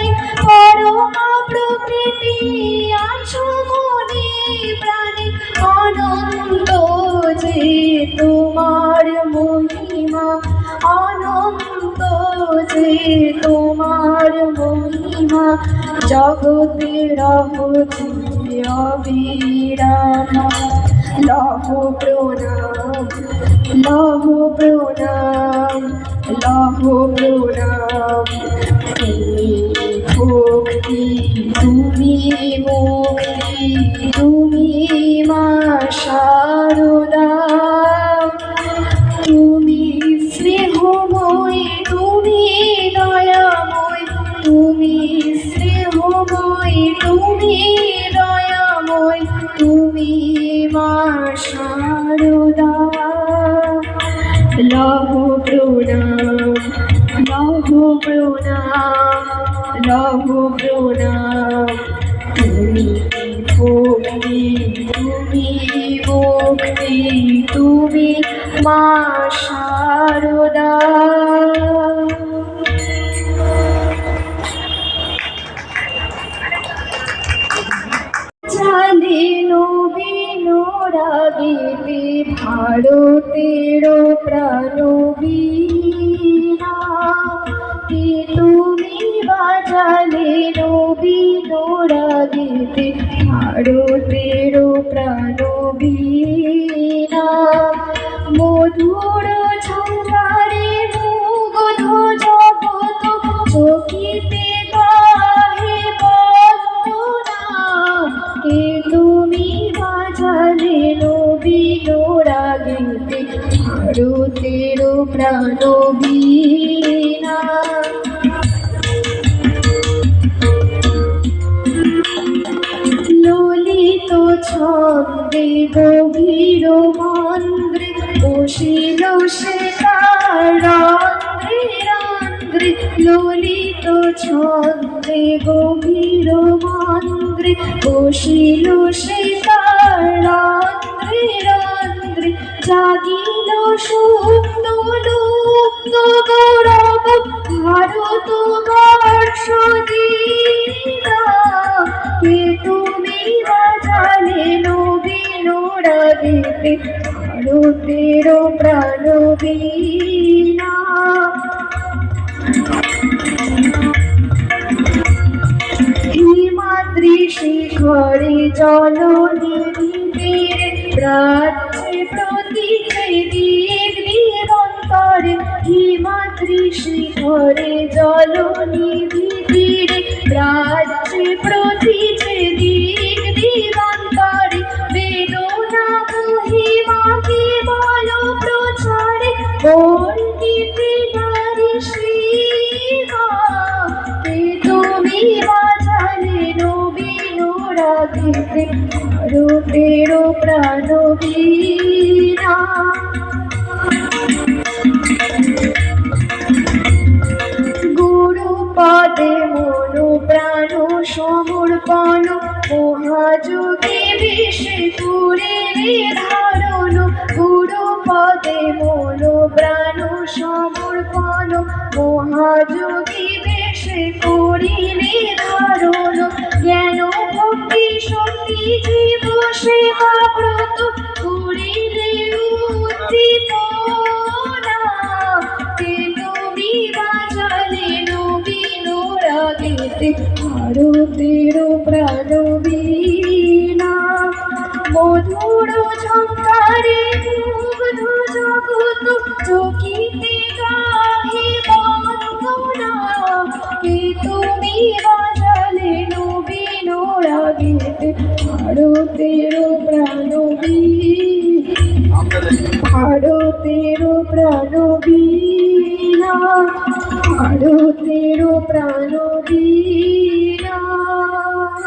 তুমি পরমা প্রকৃতি আছো মনে প্রাণে অনন্ত যে তোমার মহিমা অনন্ত যে তোমার মহিমা জগতে রহছি অবিরাম লহ প্রণাম লহ প্রণাম লহ প্রণাম তুমি ভক্তি তুমি মুক্তি তুমি মা শারদা তুমি স্নেহময় তুমি দয়াময় তুমি স্নেহময় তুমি দয়াময় তুমি মা শারদা লহ প্রণাম লহ প্রণাম লহ প্রণাম তুমি ভক্তি তুমি মুক্তি তুমি মা শারদা চালে নবীন রাগিতে ভারতের প্রাণবীণা কে তুমি বাজালে নবীন রাগিতে ভারতের প্রাণবীণা মধুর ঝঙ্কারে মুগ্ধ জগৎ চকিতে গাহে বন্দনা কে তুমি বাজালে নবীন রাগিতে ভারতের প্রাণবীণা ললিত ছন্দে গভীর মন্দ্রে বসিল সে রান্ধ্রে রান্ধ্রে ললিত ছন্দে গভীর মন্দ্রে বসিল সে রান্ধ্রে রান্ধ্রে জাগিল সুপ্ত লুপ্ত গৌরব ভারত বর্ষ দিনা কে তুমি বাজালে নবীন রাগিতে ভারতের প্রাণবীণা হিমাদ্রি শিখরে জলনিধিতে প্রাচ্যে প্রতীকে দিক দিগন্তরে হিমাদ্রি শিখরে জলনিধিতে প্রাচ্যে প্রতীকে দিক দিগন্তরে বেদনা মহিমা কেবল প্রচারে বর্ণিতে নারী সীমা কে তুমি বাজালে নবীন রাগিতে ভারতের প্রাণবীণা গুরুপদে মন প্রাণ সমর্পণ মহাযোগী বেশে করিলে ধারণ গুরুপদে মন প্রাণ সমর্পণ মহাযোগী বেশে করিলে ধারণ জ্ঞান ভক্তি শক্তি জীব সেবা ব্রত করিলে উদ্দীপনা কে তুমি বাজালে নবীন রাগিতে ভারতের প্রাণবীণা মধুর ঝঙ্কারে মুগ্ধ জগৎ চকিতে গাহে বন্দনা কে তুমি বাজালে নবীন রাগিতে ভারতের প্রাণবীণা ভারতের প্রাণবীণা ভারতের প্রাণবীণা।